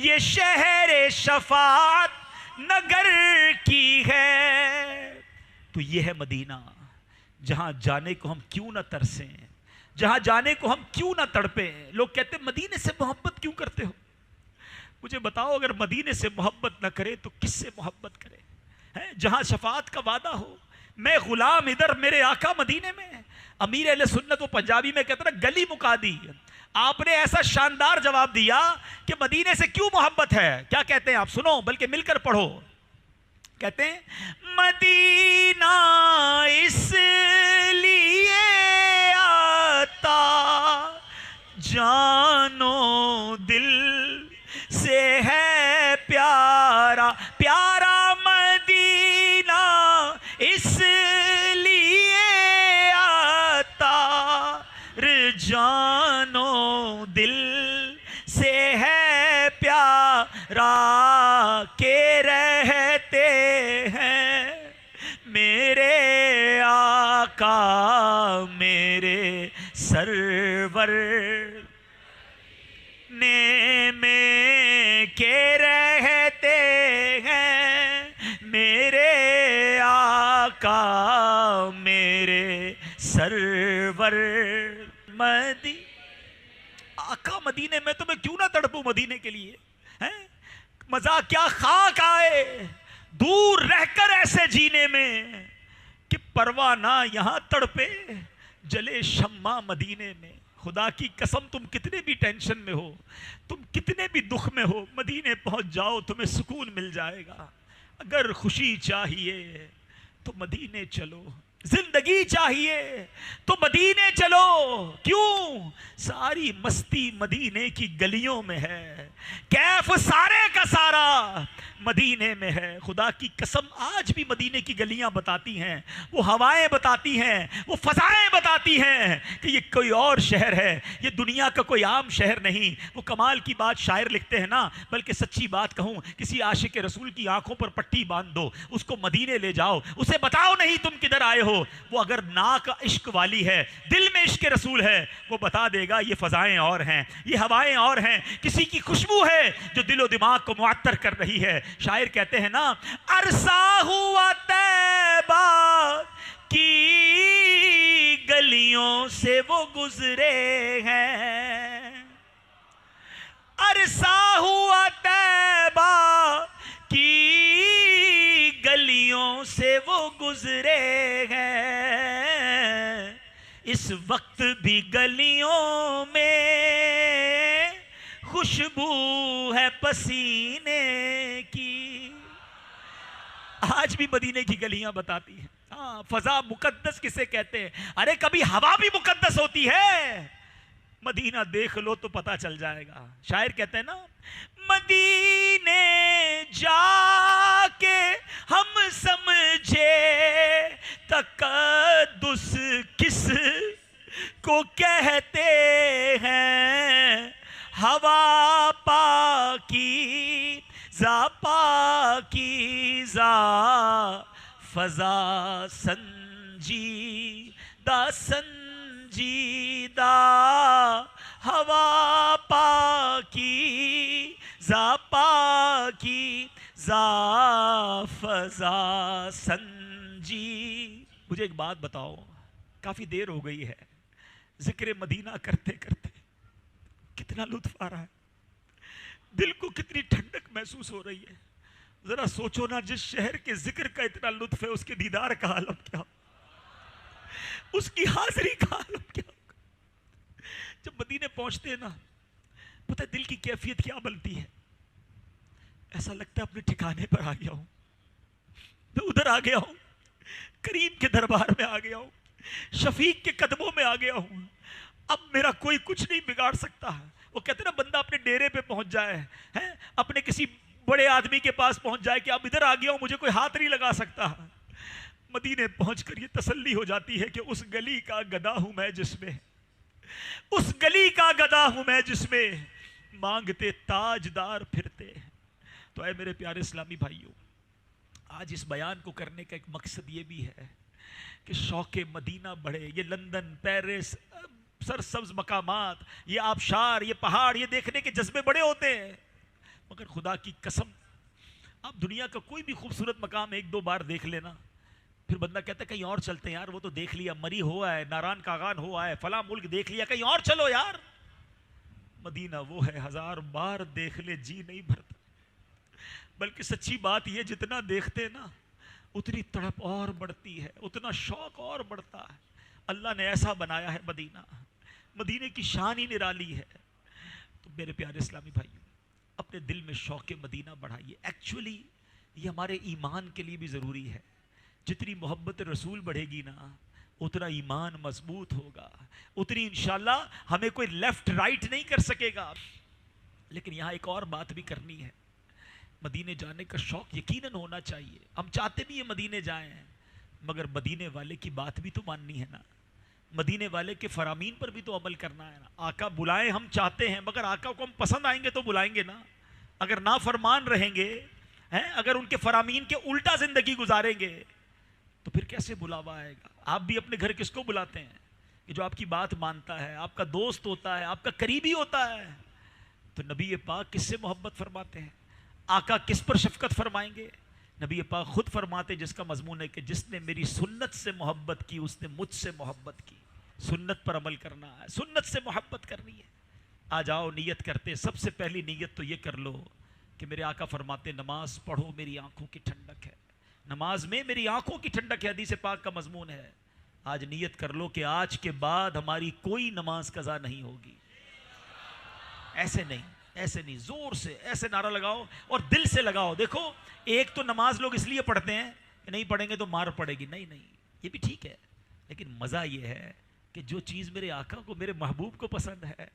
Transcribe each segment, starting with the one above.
یہ شہر شفاعت نگر کی ہے. تو یہ ہے مدینہ جہاں جانے کو ہم کیوں نہ ترسیں, جہاں جانے کو ہم کیوں نہ تڑپیں. لوگ کہتے ہیں مدینے سے محبت کیوں کرتے ہو؟ مجھے بتاؤ, اگر مدینے سے محبت نہ کرے تو کس سے محبت کرے؟ جہاں شفاعت کا وعدہ ہو. میں غلام ادھر, میرے آقا مدینے میں. امیر اہل سنت وہ پنجابی میں کہتا نا گلی مکا دی. آپ نے ایسا شاندار جواب دیا کہ مدینے سے کیوں محبت ہے. کیا کہتے ہیں آپ سنو, بلکہ مل کر پڑھو. کہتے ہیں مدینہ اس لیے آتا جانو دل سے ہے پیارا, پیارا مدینہ اس لیے آتا جانو دل سے ہے پیارا کہ رہتے ہیں میرے آقا میرے سرور نے میں کے رہتے ہیں میرے آقا میرے سرور. آقا مدینے میں تو میں کیوں نہ تڑپوں مدینے کے لیے. مزہ کیا خاک آئے دور رہ کر ایسے جینے میں کہ پروانہ یہاں تڑپے جلے شمع مدینے میں. خدا کی قسم تم کتنے بھی ٹینشن میں ہو, تم کتنے بھی دکھ میں ہو, مدینے پہنچ جاؤ تمہیں سکون مل جائے گا. اگر خوشی چاہیے تو مدینے چلو, زندگی چاہیے تو مدینے چلو. کیوں؟ ساری مستی مدینے کی گلیوں میں ہے, کیف سارے کا سارا مدینے میں ہے. خدا کی قسم آج بھی مدینے کی گلیاں بتاتی ہیں, وہ ہوائیں بتاتی ہیں, وہ فضائیں بتاتی ہیں کہ یہ کوئی اور شہر ہے, یہ دنیا کا کوئی عام شہر نہیں. وہ کمال کی بات شاعر لکھتے ہیں نا, بلکہ سچی بات کہوں, کسی عاشق رسول کی آنکھوں پر پٹی باندھ دو, اس کو مدینے لے جاؤ, اسے بتاؤ نہیں تم کدھر آئے ہو. وہ اگر ناک عشق والی ہے, دل میں عشق رسول ہے, وہ بتا دے گا یہ فضائیں اور ہیں, یہ ہوائیں اور ہیں. کسی کی خوشبو ہے جو دل و دماغ کو معطر کر رہی ہے. شاعر کہتے ہیں نا, عرصہ ہوا طیبہ کی گلیوں سے وہ گزرے ہیں, عرصہ ہوا طیبہ کی گلیوں سے وہ گزرے ہیں, اس وقت بھی گلیوں میں خوشبو ہے پسینے کی. آج بھی مدینے کی گلیاں بتاتی ہیں. ہاں, فضا مقدس کسے کہتے ہیں؟ ارے کبھی ہوا بھی مقدس ہوتی ہے. مدینہ دیکھ لو تو پتا چل جائے گا. شاعر کہتے ہیں نا, مدینے جا کے ہم سمجھے تقدس کس کو کہتے ہیں, ہوا پاکی پاکیزہ فضا سنجیدہ سنجیدہ, ہوا پاکیزہ پاکیزہ فضا سنجی. مجھے ایک بات بتاؤ, کافی دیر ہو گئی ہے, ذکر مدینہ کرتے کرتے کتنا لطف آ رہا ہے, دل کو کتنی ٹھنڈک محسوس ہو رہی ہے. ذرا سوچو نا, جس شہر کے ذکر کا اتنا لطف ہے اس کے دیدار کا عالم کیا, اس کی حاضری کا عالم کیا ہوگا. جب مدینے پہنچتے ہیں نا, پتہ ہے دل کی کیفیت کیا بنتی ہے؟ ایسا لگتا ہے اپنے ٹھکانے پر آ گیا ہوں, میں ادھر آ گیا ہوں, کریم کے دربار میں آ گیا ہوں, شفیق کے قدموں میں آ گیا ہوں, اب میرا کوئی کچھ نہیں بگاڑ سکتا. وہ کہتے ہیں نا, بندہ اپنے ڈیرے پہ پہنچ جائے, اپنے کسی بڑے آدمی کے پاس پہنچ جائے کہ اب ادھر آ گیا ہوں, مجھے کوئی ہاتھ نہیں لگا سکتا. مدینے پہنچ کر یہ تسلی ہو جاتی ہے کہ اس گلی کا گدا ہوں میں جس میں, اس گلی کا گدا ہوں میں جس میں مانگتے تاجدار پھرتے. تو اے میرے پیارے اسلامی بھائیوں, آج اس بیان کو کرنے کا ایک مقصد یہ بھی ہے کہ شوق مدینہ بڑھے. یہ لندن, پیرس, سرسبز مقامات, یہ آبشار, یہ پہاڑ, یہ دیکھنے کے جذبے بڑے ہوتے ہیں. مگر خدا کی قسم آپ دنیا کا کوئی بھی خوبصورت مقام ایک دو بار دیکھ لینا، پھر بندہ کہتا ہے کہیں اور چلتے ہیں یار، وہ تو دیکھ لیا، مری ہوا ہے، ناران کاغان ہوا ہے، فلاں ملک دیکھ لیا، کہیں اور چلو یار۔ مدینہ وہ ہے 1000 بار دیکھ لے جی نہیں بھرتا، بلکہ سچی بات یہ جتنا دیکھتے نا اتنی تڑپ اور بڑھتی ہے، اتنا شوق اور بڑھتا ہے۔ اللہ نے ایسا بنایا ہے مدینہ، مدینے کی شان ہی نرالی ہے۔ تو میرے پیارے اسلامی بھائیوں، اپنے دل میں شوق مدینہ بڑھائیے۔ ایکچولی یہ ہمارے ایمان کے لیے بھی ضروری ہے، جتنی محبت رسول بڑھے گی نا اتنا ایمان مضبوط ہوگا، اتنی انشاءاللہ ہمیں کوئی لیفٹ رائٹ نہیں کر سکے گا۔ لیکن یہاں ایک اور بات بھی کرنی ہے، مدینے جانے کا شوق یقیناً ہونا چاہیے، ہم چاہتے بھی ہیں مدینے جائیں، مگر مدینے والے کی بات بھی تو ماننی ہے نا، مدینے والے کے فرامین پر بھی تو عمل کرنا ہے نا۔ آقا بلائیں ہم چاہتے ہیں، مگر آقا کو ہم پسند آئیں گے تو بلائیں گے نا، اگر نافرمان رہیں گے، اگر ان کے فرامین کے الٹا زندگی گزاریں گے تو پھر کیسے بلاوا آئے گا؟ آپ بھی اپنے گھر کس کو بلاتے ہیں کہ جو آپ کی بات مانتا ہے، آپ کا دوست ہوتا ہے، آپ کا قریبی ہوتا ہے؟ تو نبی پاک کس سے محبت فرماتے ہیں؟ آقا کس پر شفقت فرمائیں گے؟ نبی پاک خود فرماتے جس کا مضمون ہے کہ جس نے میری سنت سے محبت کی اس نے مجھ سے محبت کی۔ سنت پر عمل کرنا ہے، سنت سے محبت کرنی ہے۔ آ جاؤ نیت کرتے، سب سے پہلی نیت تو یہ کر لو کہ میرے آقا فرماتے نماز پڑھو میری آنکھوں کی ٹھنڈک ہے، نماز میں میری آنکھوں کی ٹھنڈک ہے، حدیث پاک کا مضمون ہے۔ آج نیت کر لو کہ آج کے بعد ہماری کوئی نماز قضا نہیں ہوگی۔ ایسے نہیں، زور سے ایسے نعرہ لگاؤ اور دل سے لگاؤ۔ دیکھو ایک تو نماز لوگ اس لیے پڑھتے ہیں کہ نہیں پڑھیں گے تو مار پڑے گی، نہیں یہ بھی ٹھیک ہے، لیکن مزہ یہ ہے کہ جو چیز میرے آقا کو، میرے محبوب کو پسند ہے،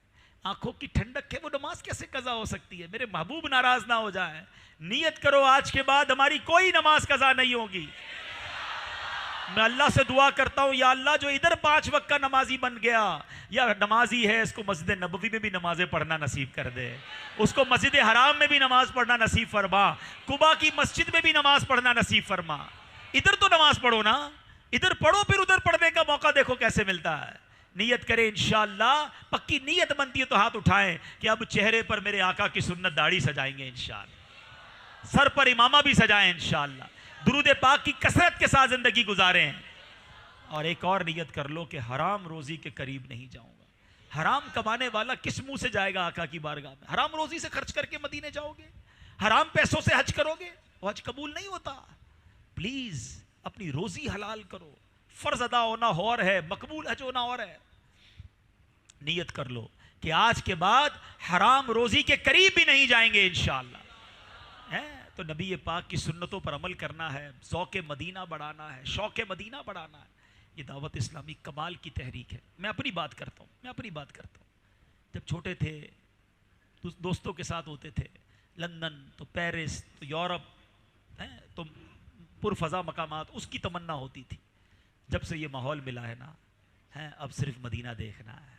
آنکھوں کی ٹھنڈک ہے، وہ نماز کیسے قضا ہو سکتی ہے؟ میرے محبوب ناراض نہ ہو جائیں۔ نیت کرو آج کے بعد ہماری کوئی نماز قضا نہیں ہوگی۔ میں اللہ سے دعا کرتا ہوں یا اللہ جو ادھر 5 وقت کا نمازی بن گیا یا نمازی ہے، اس کو مسجد نبوی میں بھی نمازیں پڑھنا نصیب کر دے، اس کو مسجد حرام میں بھی نماز پڑھنا نصیب فرما، قباء کی مسجد میں بھی نماز پڑھنا نصیب فرما۔ ادھر تو نماز پڑھو نا، ادھر پڑھو پھر ادھر پڑھنے کا موقع دیکھو کیسے ملتا ہے۔ نیت کریں انشاءاللہ، پکی نیت بنتی ہے تو ہاتھ اٹھائیں کہ اب چہرے پر میرے آقا کی سنت داڑھی سجائیں گے انشاءاللہ، سر پر امامہ بھی سجائیں انشاءاللہ، درود پاک کی کثرت کے ساتھ زندگی گزاریں۔ اور ایک اور نیت کر لو کہ حرام روزی کے قریب نہیں جاؤں گا۔ حرام کمانے والا کس منہ سے جائے گا آقا کی بارگاہ میں؟ حرام روزی سے خرچ کر کے مدینے جاؤ گے، حرام پیسوں سے حج کرو گے، وہ حج قبول نہیں ہوتا۔ پلیز اپنی روزی حلال کرو، فرض ادا ہونا اور ہے، مقبول حج ہونا اور ہے۔ نیت کر لو کہ آج کے بعد حرام روزی کے قریب بھی نہیں جائیں گے انشاءاللہ۔ تو نبی پاک کی سنتوں پر عمل کرنا ہے، ذوق مدینہ بڑھانا ہے، شوق مدینہ بڑھانا ہے۔ یہ دعوت اسلامی کمال کی تحریک ہے۔ میں اپنی بات کرتا ہوں، جب چھوٹے تھے دوستوں کے ساتھ ہوتے تھے، لندن تو پیرس تو یورپ، تو پرفضا مقامات، اس کی تمنا ہوتی تھی۔ جب سے یہ ماحول ملا ہے نا، اب صرف مدینہ دیکھنا ہے۔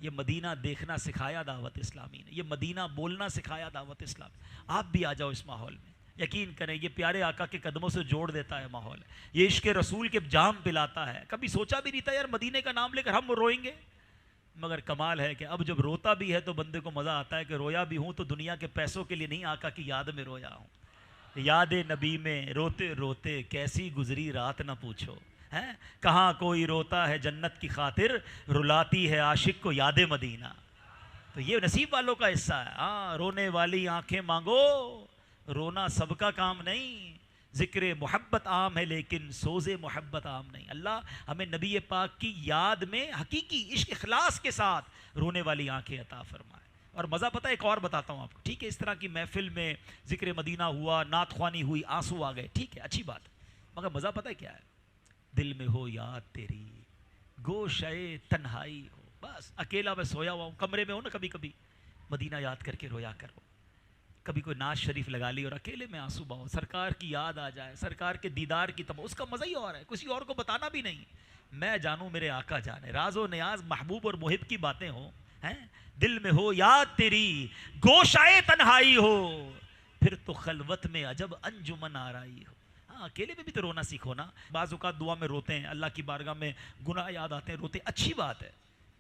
یہ مدینہ دیکھنا سکھایا دعوت اسلامی نے، یہ مدینہ بولنا سکھایا دعوت اسلامی۔ آپ بھی آ جاؤ اس ماحول میں، یقین کریں یہ پیارے آقا کے قدموں سے جوڑ دیتا ہے ماحول، یہ عشق رسول کے جام پلاتا ہے۔ کبھی سوچا بھی نہیں تھا یار مدینے کا نام لے کر ہم روئیں گے، مگر کمال ہے کہ اب جب روتا بھی ہے تو بندے کو مزہ آتا ہے کہ رویا بھی ہوں تو دنیا کے پیسوں کے لیے نہیں، آقا کی یاد میں رویا ہوں۔ یاد نبی میں روتے روتے کیسی گزری رات نہ پوچھو، کہاں کوئی روتا ہے جنت کی خاطر، رلاتی ہے عاشق کو یاد مدینہ۔ تو یہ نصیب والوں کا حصہ ہے۔ رونے والی آنکھیں مانگو، رونا سب کا کام نہیں، ذکر محبت عام ہے لیکن سوز محبت عام نہیں۔ اللہ ہمیں نبی پاک کی یاد میں حقیقی عشق اخلاص کے ساتھ رونے والی آنکھیں عطا فرمائے۔ اور مزہ پتہ ایک اور بتاتا ہوں آپ کو، ٹھیک ہے؟ اس طرح کی محفل میں ذکر مدینہ ہوا، نعت خوانی ہوئی، آنسو آ گئے، ٹھیک ہے اچھی بات، مگر مزہ پتہ کیا ہے؟ دل میں ہو یاد تیری، گوشے تنہائی ہو، بس اکیلا میں سویا ہوا ہوں کمرے میں ہوں نا، کبھی کبھی مدینہ یاد کر کے رویا کرو۔ کبھی کوئی ناز شریف لگا لی اور اکیلے میں آنسو بہو، سرکار کی یاد آ جائے، سرکار کے دیدار کی تمنا، اس کا مزہ ہی اور ہے، کسی اور کو بتانا بھی نہیں۔ میں جانوں میرے آقا جانے، راز و نیاز محبوب اور محب کی باتیں ہوں، دل میں ہو یاد تیری، گوشائے تنہائی ہو، پھر تو خلوت میں عجب انجمن آرائی ہو۔ اکیلے میں بھی تو رونا سیکھو نا۔ بعض اوقات دعا میں روتے ہیں، اللہ کی بارگاہ میں گناہ یاد آتے ہیں، روتے ہیں، اچھی بات ہے،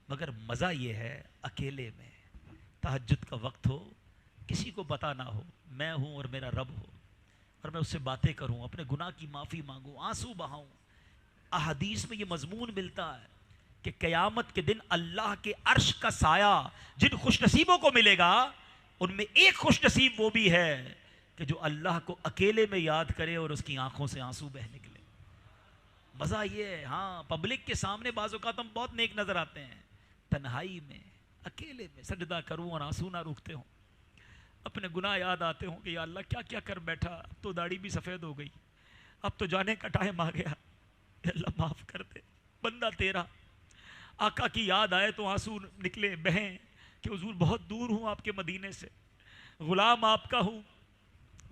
مگر مزہ یہ ہے اکیلے میں تہجد کا وقت ہو، کسی کو پتہ نہ ہو، میں ہوں اور میرا رب ہو، اور میں اس سے باتیں کروں، اپنے گناہ کی معافی مانگوں، آنسو بہاؤں۔ احادیث میں یہ مضمون ملتا ہے کہ قیامت کے دن اللہ کے عرش کا سایہ جن خوش نصیبوں کو ملے گا، ان میں ایک خوش نصیب وہ بھی ہے کہ جو اللہ کو اکیلے میں یاد کرے اور اس کی آنکھوں سے آنسو بہ نکلے۔ مزہ یہ ہے، ہاں پبلک کے سامنے بعض اوقات ہم بہت نیک نظر آتے ہیں، تنہائی میں اکیلے میں سجدہ کروں اور آنسو نہ روکتے ہوں، اپنے گناہ یاد آتے ہوں کہ یا اللہ کیا کیا کر بیٹھا، اب تو داڑھی بھی سفید ہو گئی، اب تو جانے کا ٹائم آ گیا، یا اللہ معاف کر دے، بندہ تیرا۔ آقا کی یاد آئے تو آنسو نکلے، بہیں کہ حضور بہت دور ہوں آپ کے مدینے سے، غلام آپ کا ہوں،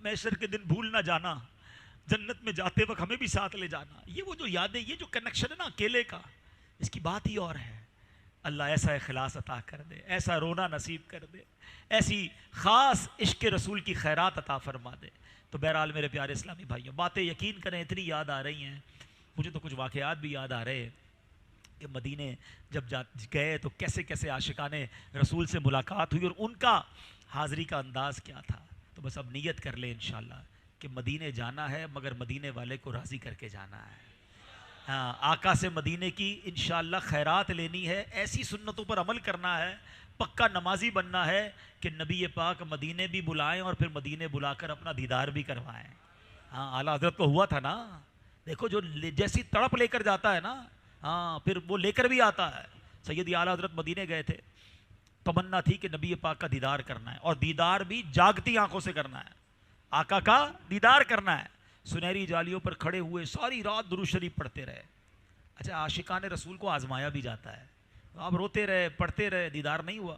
محشر کے دن بھول نہ جانا، جنت میں جاتے وقت ہمیں بھی ساتھ لے جانا۔ یہ وہ جو یادیں، یہ جو کنیکشن ہے نا اکیلے کا، اس کی بات ہی اور ہے۔ اللہ ایسا اخلاص عطا کر دے، ایسا رونا نصیب کر دے، ایسی خاص عشق رسول کی خیرات عطا فرما دے۔ تو بہرحال میرے پیارے اسلامی بھائیوں، باتیں یقین کریں اتنی یاد آ رہی ہیں، مجھے تو کچھ واقعات بھی یاد آ رہے ہیں کہ مدینے جب گئے تو کیسے کیسے عاشقان رسول سے ملاقات ہوئی اور ان کا حاضری کا انداز کیا تھا۔ تو بس اب نیت کر لیں انشاءاللہ کہ مدینے جانا ہے، مگر مدینے والے کو راضی کر کے جانا ہے۔ ہاں، آقا سے مدینے کی انشاءاللہ خیرات لینی ہے، ایسی سنتوں پر عمل کرنا ہے، پکا نمازی بننا ہے کہ نبی پاک مدینے بھی بلائیں اور پھر مدینے بلا کر اپنا دیدار بھی کروائیں۔ ہاں، اعلیٰ حضرت کو ہوا تھا نا، دیکھو جو جیسی تڑپ لے کر جاتا ہے نا، ہاں پھر وہ لے کر بھی آتا ہے۔ سیدی اعلیٰ حضرت مدینے گئے تھے، تمنا تھی کہ نبی پاک کا دیدار کرنا ہے، اور دیدار بھی جاگتی آنکھوں سے کرنا ہے، آقا کا دیدار کرنا ہے۔ سنہری جالیوں پر کھڑے ہوئے ساری رات درود شریف پڑھتے رہے۔ اچھا، عاشقان رسول کو آزمایا بھی جاتا ہے، آپ روتے رہے، پڑھتے رہے، دیدار نہیں ہوا۔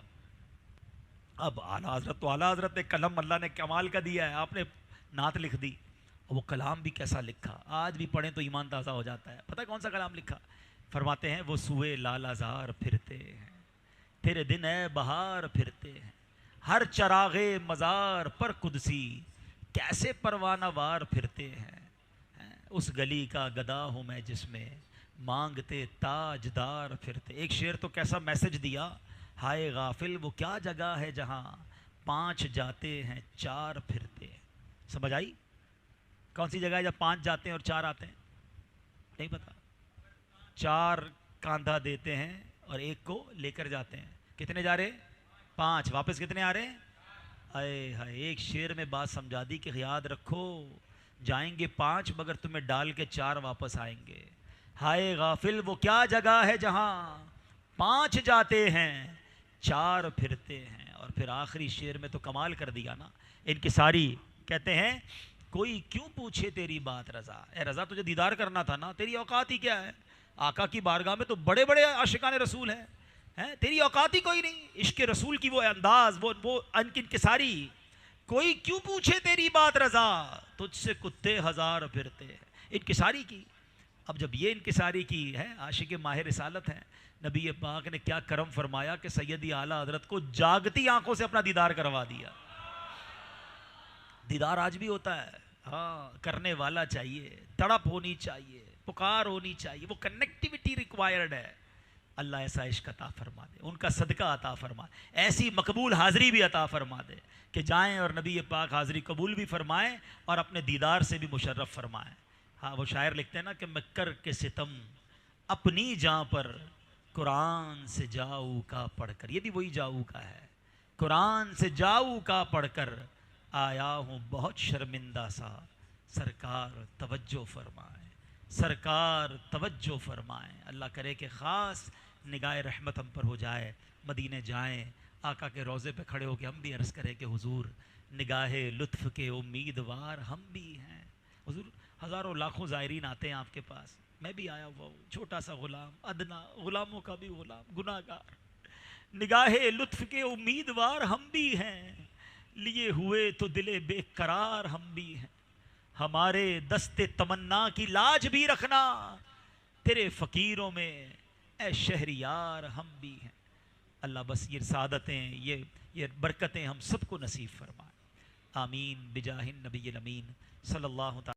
اب اعلیٰ حضرت تو اعلیٰ حضرت نے قلم اللہ نے کمال کا دیا ہے، آپ نے نعت لکھ دی، وہ کلام بھی کیسا لکھا، آج بھی پڑھیں تو ایمان تازہ ہو جاتا ہے۔ پتہ ہے کون سا کلام لکھا؟ فرماتے ہیں وہ سوئے لال ازار پھرتے ہیں، تیرے دن اے بہار پھرتے ہیں، ہر چراغے مزار پر قدسی کیسے پروانہ وار پھرتے ہیں، اس گلی کا گدا ہوں میں جس میں مانگتے تاجدار پھرتے۔ ایک شعر تو کیسا میسج دیا، ہائے غافل وہ کیا جگہ ہے جہاں 5 جاتے ہیں 4 پھرتے ہیں۔ سمجھ آئی؟ کون سی جگہ ہے جب 5 جاتے ہیں اور 4 آتے ہیں؟ نہیں پتا؟ 4 کاندھا دیتے ہیں اور 1 کو لے کر جاتے ہیں، کتنے جا رہے؟ 5، واپس کتنے آ رہے ہیں؟ اے ہائے، ایک شعر میں بات سمجھا دی کہ یاد رکھو جائیں گے 5 مگر تمہیں ڈال کے 4 واپس آئیں گے۔ ہائے غافل وہ کیا جگہ ہے جہاں 5 جاتے ہیں 4 پھرتے ہیں۔ اور پھر آخری شعر میں تو کمال کر دیا نا، انکساری کہتے ہیں کوئی کیوں پوچھے تیری بات رضا، اے رضا تجھے دیدار کرنا تھا نا، تیری اوقات ہی کیا ہے؟ آقا کی بارگاہ میں تو بڑے بڑے عاشقان رسول ہیں، تیری اوقات ہی کوئی نہیں۔ عشق رسول کی وہ انداز، وہ انکساری، کوئی کیوں پوچھے تیری بات رضا، تجھ سے کتے 1000 پھرتے ہیں، انکساری کی۔ اب جب یہ انکساری کی ہے، عاشق ماہ رسالت ہیں، نبی پاک نے کیا کرم فرمایا کہ سیدی اعلیٰ حضرت کو جاگتی آنکھوں سے اپنا دیدار کروا دیا۔ دیدار آج بھی ہوتا ہے، ہاں کرنے والا چاہیے، تڑپ ہونی چاہیے، پکار ہونی چاہیے، وہ کنیکٹیوٹی ریکوائرڈ ہے۔ اللہ ایسا عشق عطا فرما دے، ان کا صدقہ عطا فرما دے، ایسی مقبول حاضری بھی عطا فرما دے کہ جائیں اور نبی پاک حاضری قبول بھی فرمائیں اور اپنے دیدار سے بھی مشرف فرمائیں۔ ہاں وہ شاعر لکھتے ہیں نا کہ میں کر کے ستم اپنی جاں پر قرآن سے جاؤ کا پڑھ کر، یہ بھی وہی جاؤ کا ہے، قرآن سے جاؤ کا پڑھ کر آیا ہوں بہت شرمندہ سا، سرکار توجہ فرمائیں، سرکار توجہ فرمائیں۔ اللہ کرے کہ خاص نگاہ رحمت ہم پر ہو جائے، مدینے جائیں، آقا کے روضے پہ کھڑے ہو کے ہم بھی عرض کریں کہ حضور نگاہ لطف کے امیدوار ہم بھی ہیں۔ حضور ہزاروں لاکھوں زائرین آتے ہیں آپ کے پاس، میں بھی آیا ہوا ہوں، چھوٹا سا غلام، ادنا غلاموں کا بھی غلام، گناہ گار، نگاہ لطف کے امیدوار ہم بھی ہیں، لیے ہوئے تو دل بے قرار ہم بھی ہیں، ہمارے دست تمنا کی لاج بھی رکھنا، تیرے فقیروں میں اے شہریار ہم بھی ہیں۔ اللہ بس یہ سعادتیں، یہ برکتیں ہم سب کو نصیب فرمائے، آمین بجاہ النبی الامین صلی اللہ تعالی